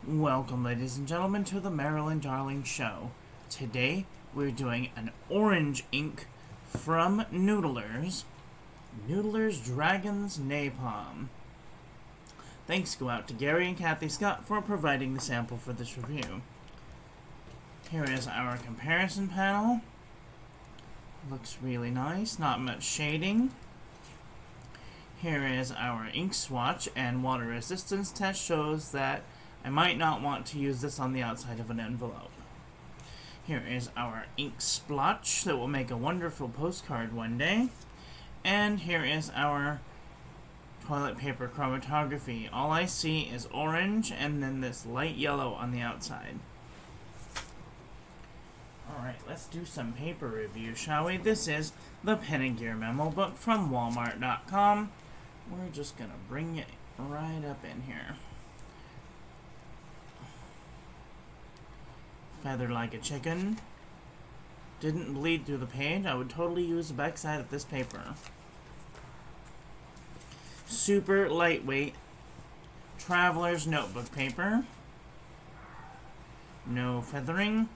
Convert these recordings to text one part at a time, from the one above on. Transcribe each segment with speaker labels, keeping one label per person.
Speaker 1: Welcome, ladies and gentlemen, to the Marilyn Darling Show. Today, we're doing an orange ink from Noodlers. Noodlers Dragons Napalm. Thanks go out to Gary and Kathy Scott for providing the sample for this review. Here is our comparison panel. Looks really nice, not much shading. Here is our ink swatch, and water resistance test shows that I might not want to use this on the outside of an envelope. Here is our ink splotch that will make a wonderful postcard one day. And here is our toilet paper chromatography. All I see is orange and then this light yellow on the outside. Alright, let's do some paper review, shall we? This is the Pen and Gear Memo Book from Walmart.com. We're just gonna bring it right up in here. Feathered like a chicken. Didn't bleed through the page. I would totally use the backside of this paper. Super lightweight traveler's notebook paper. No feathering.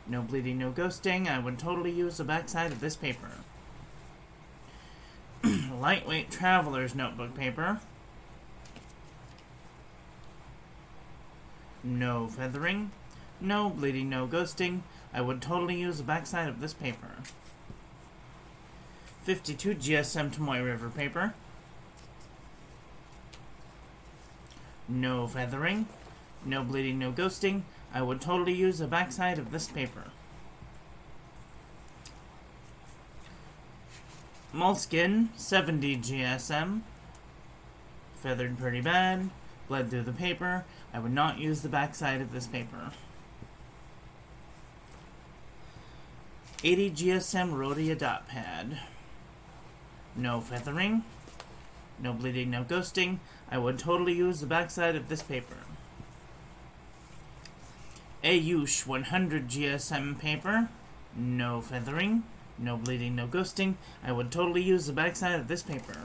Speaker 1: No bleeding, no ghosting. I would totally use the backside of this paper. Lightweight traveler's notebook paper. No feathering. No bleeding, no ghosting. I would totally use the backside of this paper. 52 GSM Tomoe River paper. No feathering. No bleeding, no ghosting. I would totally use the backside of this paper. Moleskin 70 GSM. Feathered pretty bad. Bled through the paper. I would not use the backside of this paper. 80 GSM Rhodia dot pad. No feathering. No bleeding, no ghosting. I would totally use the backside of this paper. Ayush 100 GSM paper. No feathering. No bleeding, no ghosting. I would totally use the backside of this paper.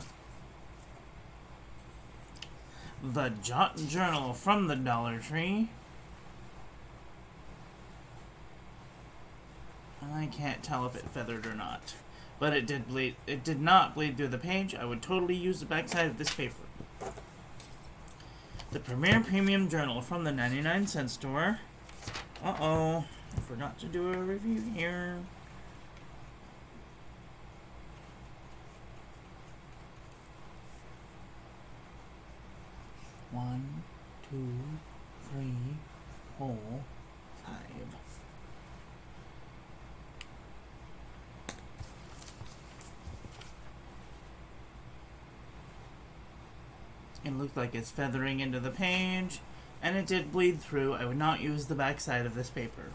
Speaker 1: The Jot Journal from the Dollar Tree. I can't tell if it feathered or not, but it did bleed. It did not bleed through the page. I would totally use the backside of this paper. The Premier Premium Journal from the 99-cent store. Uh-oh, I forgot to do a review here. One, two, three, four, five. It looked like it's feathering into the page, and it did bleed through. I would not use the backside of this paper.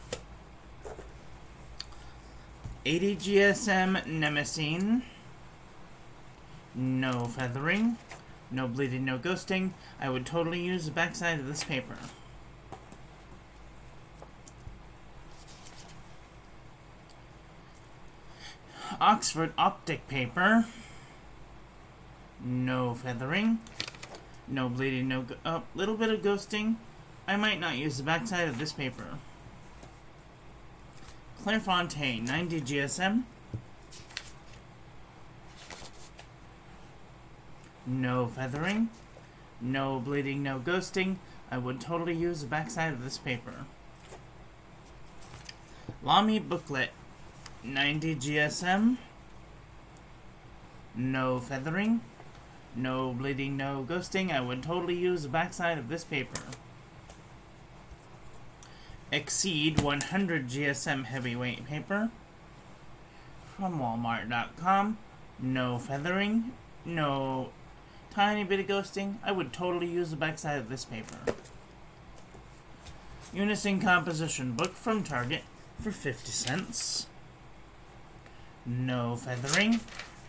Speaker 1: 80 GSM Nemesine. No feathering. No bleeding, no ghosting. I would totally use the backside of this paper. Oxford Optic paper. No feathering. No bleeding, no little bit of ghosting. I might not use the backside of this paper. Clairefontaine 90 GSM. No feathering. No bleeding, no ghosting. I would totally use the backside of this paper. Lamy Booklet 90 GSM. No feathering. No bleeding, no ghosting. I would totally use the backside of this paper. Exceed 100 GSM heavyweight paper from Walmart.com. No feathering. No tiny bit of ghosting. I would totally use the backside of this paper. Unison Composition Book from Target for 50 cents. No feathering.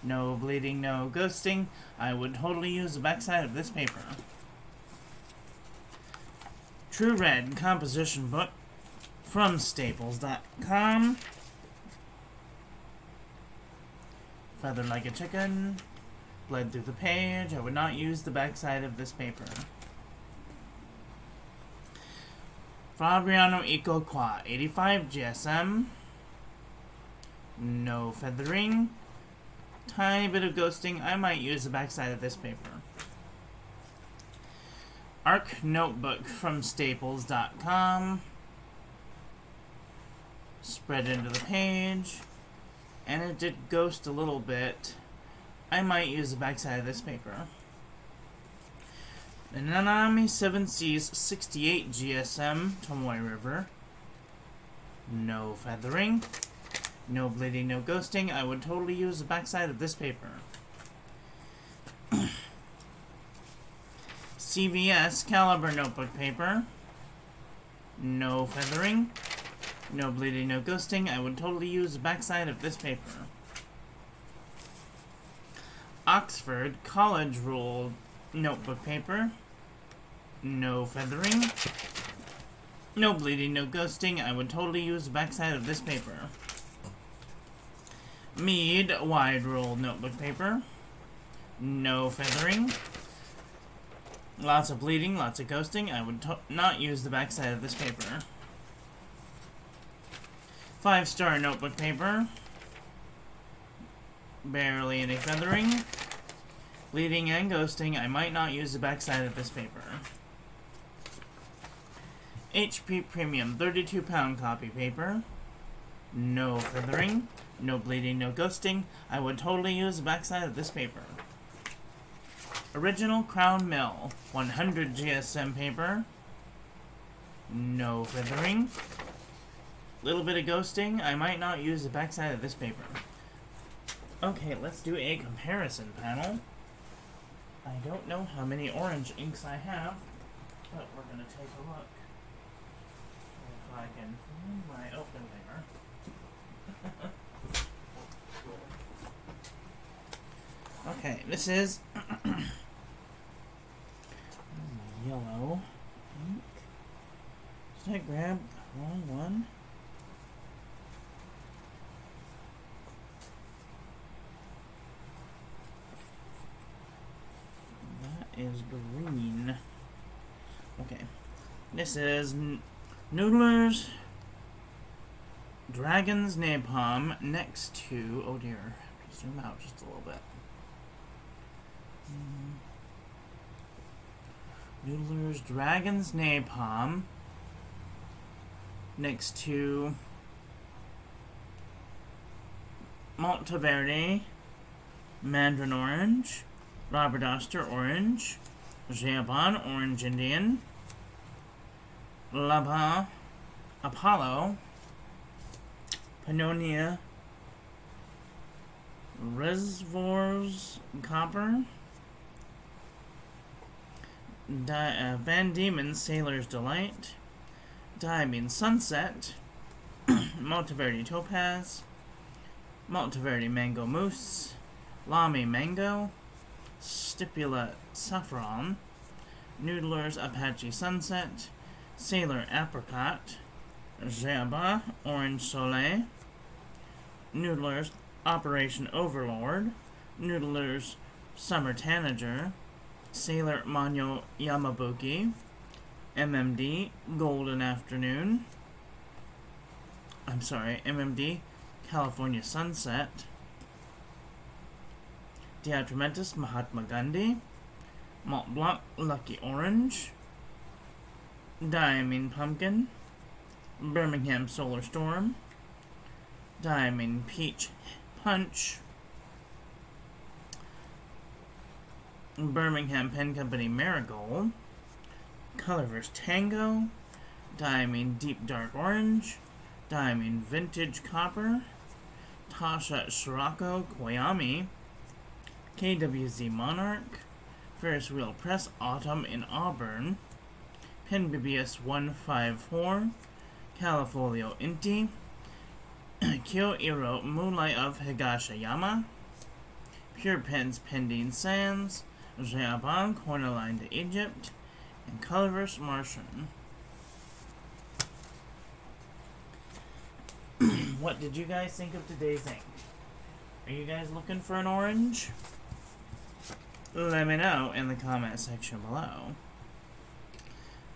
Speaker 1: No bleeding, no ghosting. I would totally use the backside of this paper. True Red Composition Book from Staples.com. Feathered like a chicken. Bled through the page. I would not use the backside of this paper. Fabriano Eco Qua 85 GSM. No feathering. Tiny bit of ghosting. I might use the backside of this paper. Arc Notebook from Staples.com. Spread into the page. And it did ghost a little bit. I might use the backside of this paper. The Nanami 7Cs 68 GSM Tomoe River. No feathering. No bleeding, no ghosting. I would totally use the backside of this paper. CVS Caliber Notebook Paper. No feathering. No bleeding, no ghosting. I would totally use the backside of this paper. Oxford College Rule Notebook Paper. No feathering. No bleeding, no ghosting. I would totally use the backside of this paper. Mead Wide Rule Notebook Paper. No feathering. Lots of bleeding, lots of ghosting. I would not use the backside of this paper. 5-star notebook paper. Barely any feathering. Bleeding and ghosting. I might not use the backside of this paper. HP Premium 32-pound copy paper. No feathering. No bleeding, no ghosting. I would totally use the backside of this paper. Original Crown Mill 100 GSM paper. No feathering. Little bit of ghosting. I might not use the backside of this paper. Okay, let's do a comparison panel. I don't know how many orange inks I have, but we're going to take a look. If I can find my open there. Okay, this is yellow ink. Did I grab the wrong one? That is green. Okay, this is Noodlers Dragon's Napalm next to, oh dear, I have to zoom out just a little bit. Noodlers Dragon's Napalm next to Monteverde Mandarin Orange, Robert Oster Orange, Japon Orange Indian, Lapa Apollo, Pannonia Reservoirs Copper, Van Diemen's Sailor's Delight, Diamine Sunset, Monteverde Topaz, Monteverde Mango Mousse, Lamy Mango, Stipula Saffron, Noodlers Apache Sunset, Sailor Apricot, Jamba Orange Soleil, Noodlers Operation Overlord, Noodlers Summer Tanager, Sailor Manyo Yamabuki, MMD Golden Afternoon, MMD California Sunset, Diatramentus Mahatma Gandhi, Mont Blanc Lucky Orange, Diamine Pumpkin, Birmingham Solar Storm, Diamine Peach Punch, Birmingham Pen Company Marigold, Colorverse Tango, Diamine Deep Dark Orange, Diamine Vintage Copper, Tasha Shirako Koyami, KWZ Monarch, Ferris Wheel Press Autumn in Auburn, Pen BBS 154, Califolio Inti, Kyo Iro Moonlight of Higashiyama, Pure Pens Pending Sands, Japan Cornerline to Egypt, and Colorverse Martian. What did you guys think of today's ink? Are you guys looking for an orange? Let me know in the comment section below.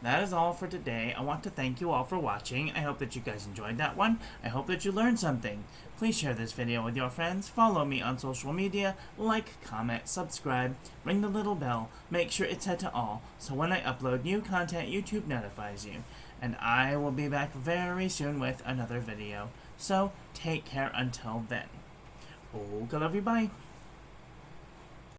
Speaker 1: that is all for today. I want to thank you all for watching. I hope that you guys enjoyed that one. I hope that you learned something. Please share this video with your friends. Follow me on social media. Like, comment, subscribe, ring the little bell. Make sure it's set to all, so when I upload new content, YouTube notifies you. And I will be back very soon with another video. So, take care until then. Okay, love you, bye.